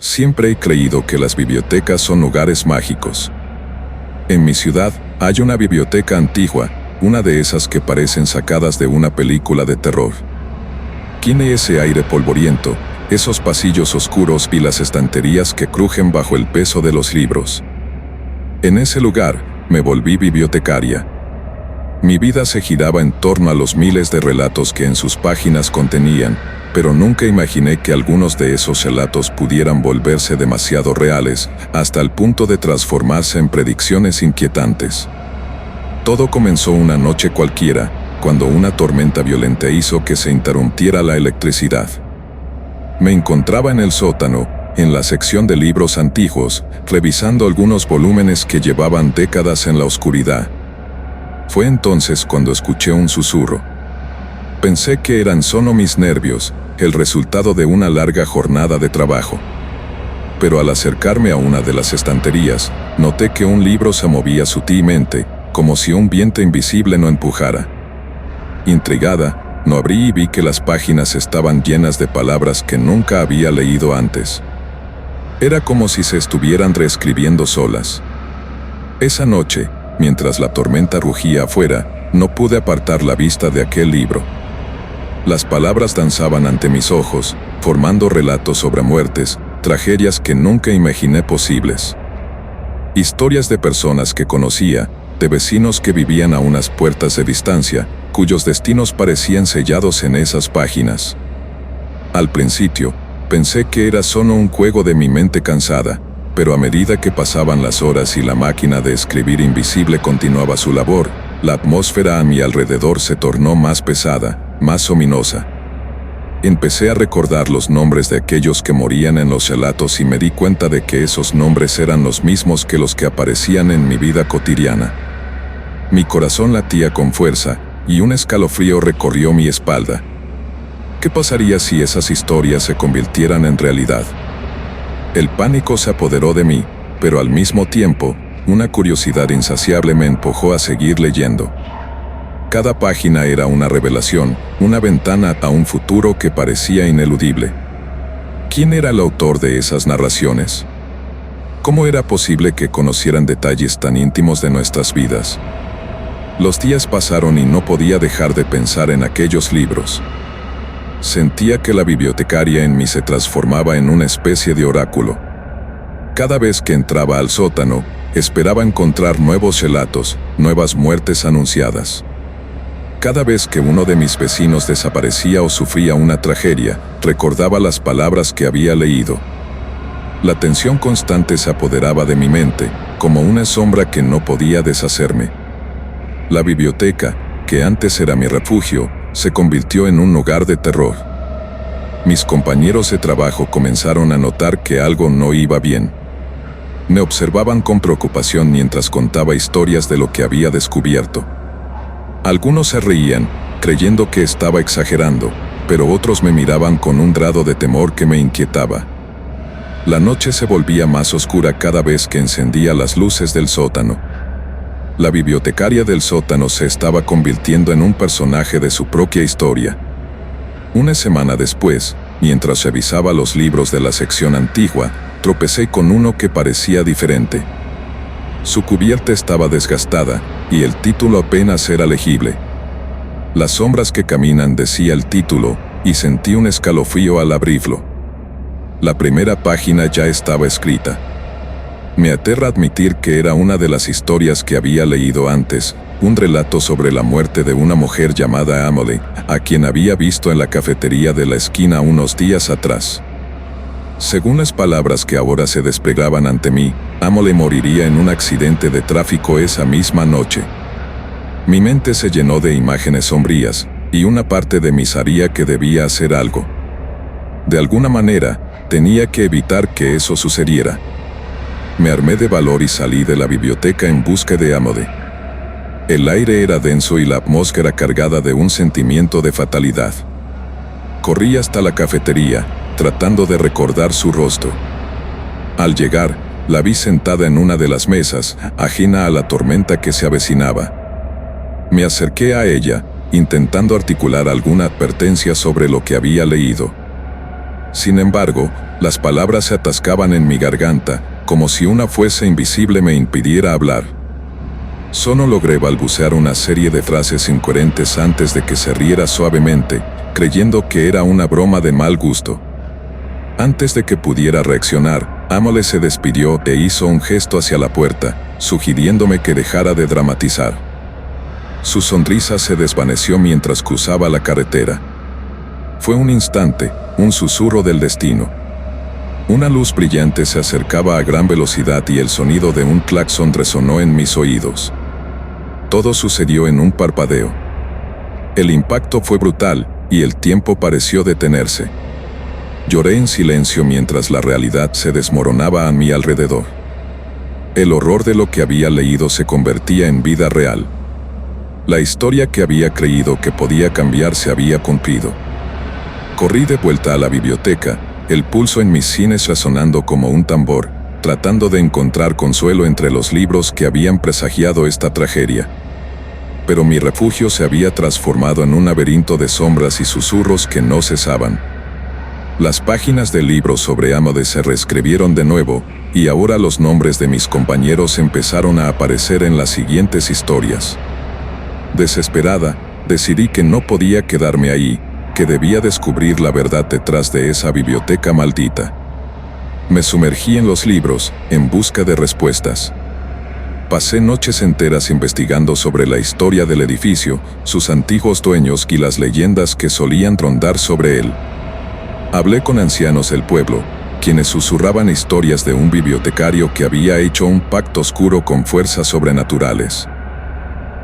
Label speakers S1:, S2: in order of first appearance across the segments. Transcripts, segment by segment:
S1: Siempre he creído que las bibliotecas son lugares mágicos. En mi ciudad hay una biblioteca antigua, una de esas que parecen sacadas de una película de terror. Tiene ese aire polvoriento, esos pasillos oscuros y las estanterías que crujen bajo el peso de los libros. En ese lugar, me volví bibliotecaria. Mi vida se giraba en torno a los miles de relatos que en sus páginas contenían, pero nunca imaginé que algunos de esos relatos pudieran volverse demasiado reales, hasta el punto de transformarse en predicciones inquietantes. Todo comenzó una noche cualquiera, cuando una tormenta violenta hizo que se interrumpiera la electricidad. Me encontraba en el sótano, en la sección de libros antiguos, revisando algunos volúmenes que llevaban décadas en la oscuridad. Fue entonces cuando escuché un susurro. Pensé que eran solo mis nervios, el resultado de una larga jornada de trabajo. Pero al acercarme a una de las estanterías, noté que un libro se movía sutilmente, como si un viento invisible lo empujara. Intrigada, lo abrí y vi que las páginas estaban llenas de palabras que nunca había leído antes. Era como si se estuvieran reescribiendo solas. Esa noche, mientras la tormenta rugía afuera, no pude apartar la vista de aquel libro. Las palabras danzaban ante mis ojos, formando relatos sobre muertes, tragedias que nunca imaginé posibles. Historias de personas que conocía, de vecinos que vivían a unas puertas de distancia, cuyos destinos parecían sellados en esas páginas. Al principio, pensé que era solo un juego de mi mente cansada, pero a medida que pasaban las horas y la máquina de escribir invisible continuaba su labor, la atmósfera a mi alrededor se tornó más pesada, más ominosa. Empecé a recordar los nombres de aquellos que morían en los relatos y me di cuenta de que esos nombres eran los mismos que los que aparecían en mi vida cotidiana. Mi corazón latía con fuerza, y un escalofrío recorrió mi espalda. ¿Qué pasaría si esas historias se convirtieran en realidad? El pánico se apoderó de mí, pero al mismo tiempo, una curiosidad insaciable me empujó a seguir leyendo. Cada página era una revelación, una ventana a un futuro que parecía ineludible. ¿Quién era el autor de esas narraciones? ¿Cómo era posible que conocieran detalles tan íntimos de nuestras vidas? Los días pasaron y no podía dejar de pensar en aquellos libros. Sentía que la bibliotecaria en mí se transformaba en una especie de oráculo. Cada vez que entraba al sótano, esperaba encontrar nuevos relatos, nuevas muertes anunciadas. Cada vez que uno de mis vecinos desaparecía o sufría una tragedia, recordaba las palabras que había leído. La tensión constante se apoderaba de mi mente, como una sombra que no podía deshacerme. La biblioteca, que antes era mi refugio, se convirtió en un lugar de terror. Mis compañeros de trabajo comenzaron a notar que algo no iba bien. Me observaban con preocupación mientras contaba historias de lo que había descubierto. Algunos se reían, creyendo que estaba exagerando, pero otros me miraban con un grado de temor que me inquietaba. La noche se volvía más oscura cada vez que encendía las luces del sótano. La bibliotecaria del sótano se estaba convirtiendo en un personaje de su propia historia. Una semana después, mientras revisaba los libros de la sección antigua, tropecé con uno que parecía diferente. Su cubierta estaba desgastada, y el título apenas era legible. Las sombras que caminan, decía el título, y sentí un escalofrío al abrirlo. La primera página ya estaba escrita. Me aterra admitir que era una de las historias que había leído antes, un relato sobre la muerte de una mujer llamada Emily, a quien había visto en la cafetería de la esquina unos días atrás. Según las palabras que ahora se desplegaban ante mí, Emily moriría en un accidente de tráfico esa misma noche. Mi mente se llenó de imágenes sombrías, y una parte de mí sabía que debía hacer algo. De alguna manera, tenía que evitar que eso sucediera. Me armé de valor y salí de la biblioteca en busca de Emily. El aire era denso y la atmósfera cargada de un sentimiento de fatalidad. Corrí hasta la cafetería, tratando de recordar su rostro. Al llegar, la vi sentada en una de las mesas, ajena a la tormenta que se avecinaba. Me acerqué a ella, intentando articular alguna advertencia sobre lo que había leído. Sin embargo, las palabras se atascaban en mi garganta, como si una fuerza invisible me impidiera hablar. Solo logré balbucear una serie de frases incoherentes antes de que se riera suavemente, creyendo que era una broma de mal gusto. Antes de que pudiera reaccionar, Amole se despidió e hizo un gesto hacia la puerta, sugiriéndome que dejara de dramatizar. Su sonrisa se desvaneció mientras cruzaba la carretera. Fue un instante, un susurro del destino. Una luz brillante se acercaba a gran velocidad y el sonido de un claxon resonó en mis oídos. Todo sucedió en un parpadeo. El impacto fue brutal, y el tiempo pareció detenerse. Lloré en silencio mientras la realidad se desmoronaba a mi alrededor. El horror de lo que había leído se convertía en vida real. La historia que había creído que podía cambiar se había cumplido. Corrí de vuelta a la biblioteca, el pulso en mis sienes resonando como un tambor, tratando de encontrar consuelo entre los libros que habían presagiado esta tragedia. Pero mi refugio se había transformado en un laberinto de sombras y susurros que no cesaban. Las páginas del libro sobre Amode se reescribieron de nuevo, y ahora los nombres de mis compañeros empezaron a aparecer en las siguientes historias. Desesperada, decidí que no podía quedarme ahí, que debía descubrir la verdad detrás de esa biblioteca maldita. Me sumergí en los libros, en busca de respuestas. Pasé noches enteras investigando sobre la historia del edificio, sus antiguos dueños y las leyendas que solían rondar sobre él. Hablé con ancianos del pueblo, quienes susurraban historias de un bibliotecario que había hecho un pacto oscuro con fuerzas sobrenaturales.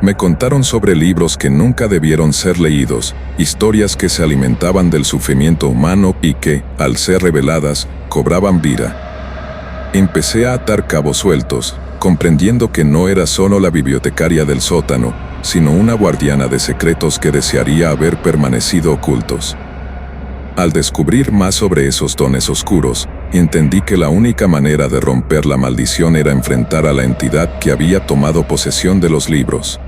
S1: Me contaron sobre libros que nunca debieron ser leídos, historias que se alimentaban del sufrimiento humano y que, al ser reveladas, cobraban vida. Empecé a atar cabos sueltos, comprendiendo que no era solo la bibliotecaria del sótano, sino una guardiana de secretos que desearía haber permanecido ocultos. Al descubrir más sobre esos dones oscuros, entendí que la única manera de romper la maldición era enfrentar a la entidad que había tomado posesión de los libros.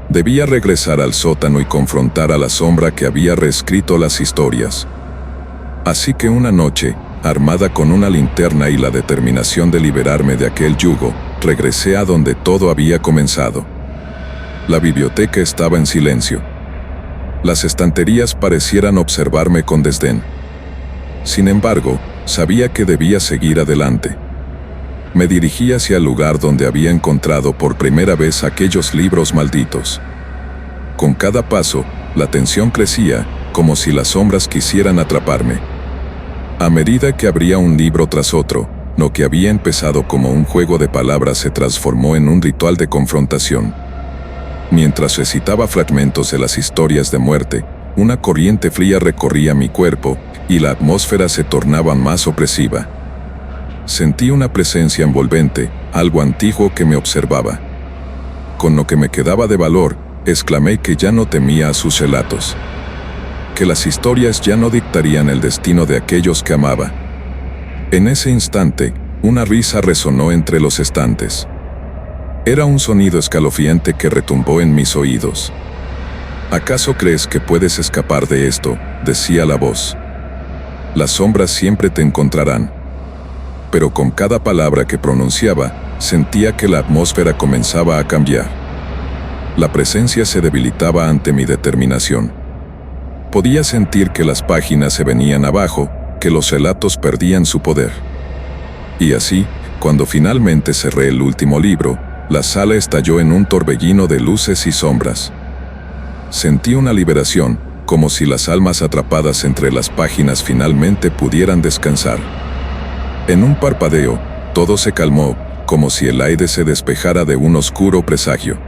S1: Debía regresar al sótano y confrontar a la sombra que había reescrito las historias. Así que una noche, armada con una linterna y la determinación de liberarme de aquel yugo, regresé a donde todo había comenzado. La biblioteca estaba en silencio. Las estanterías parecieran observarme con desdén. Sin embargo, sabía que debía seguir adelante. Me dirigí hacia el lugar donde había encontrado por primera vez aquellos libros malditos. Con cada paso, la tensión crecía, como si las sombras quisieran atraparme. A medida que abría un libro tras otro, lo que había empezado como un juego de palabras se transformó en un ritual de confrontación. Mientras recitaba fragmentos de las historias de muerte, una corriente fría recorría mi cuerpo, y la atmósfera se tornaba más opresiva. Sentí una presencia envolvente, algo antiguo que me observaba. Con lo que me quedaba de valor, exclamé que ya no temía a sus relatos. Que las historias ya no dictarían el destino de aquellos que amaba. En ese instante, una risa resonó entre los estantes. Era un sonido escalofriante que retumbó en mis oídos. ¿Acaso crees que puedes escapar de esto?, decía la voz. Las sombras siempre te encontrarán. Pero con cada palabra que pronunciaba, sentía que la atmósfera comenzaba a cambiar. La presencia se debilitaba ante mi determinación. Podía sentir que las páginas se venían abajo, que los relatos perdían su poder. Y así, cuando finalmente cerré el último libro, la sala estalló en un torbellino de luces y sombras. Sentí una liberación, como si las almas atrapadas entre las páginas finalmente pudieran descansar. En un parpadeo, todo se calmó, como si el aire se despejara de un oscuro presagio.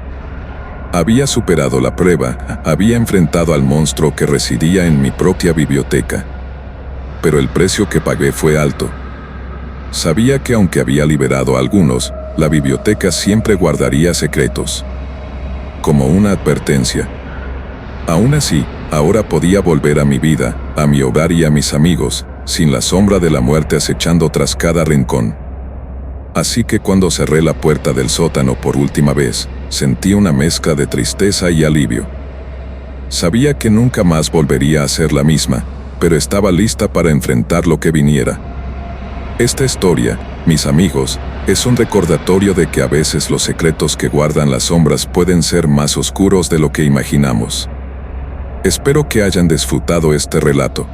S1: Había superado la prueba, había enfrentado al monstruo que residía en mi propia biblioteca. Pero el precio que pagué fue alto. Sabía que aunque había liberado a algunos, la biblioteca siempre guardaría secretos. Como una advertencia. Aún así, ahora podía volver a mi vida, a mi hogar y a mis amigos, sin la sombra de la muerte acechando tras cada rincón. Así que cuando cerré la puerta del sótano por última vez, sentí una mezcla de tristeza y alivio. Sabía que nunca más volvería a ser la misma, pero estaba lista para enfrentar lo que viniera. Esta historia, mis amigos, es un recordatorio de que a veces los secretos que guardan las sombras pueden ser más oscuros de lo que imaginamos. Espero que hayan disfrutado este relato.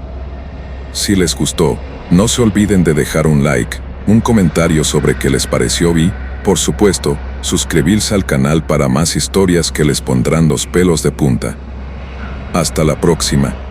S1: Si les gustó, no se olviden de dejar un like, un comentario sobre qué les pareció y, por supuesto, suscribirse al canal para más historias que les pondrán los pelos de punta. Hasta la próxima.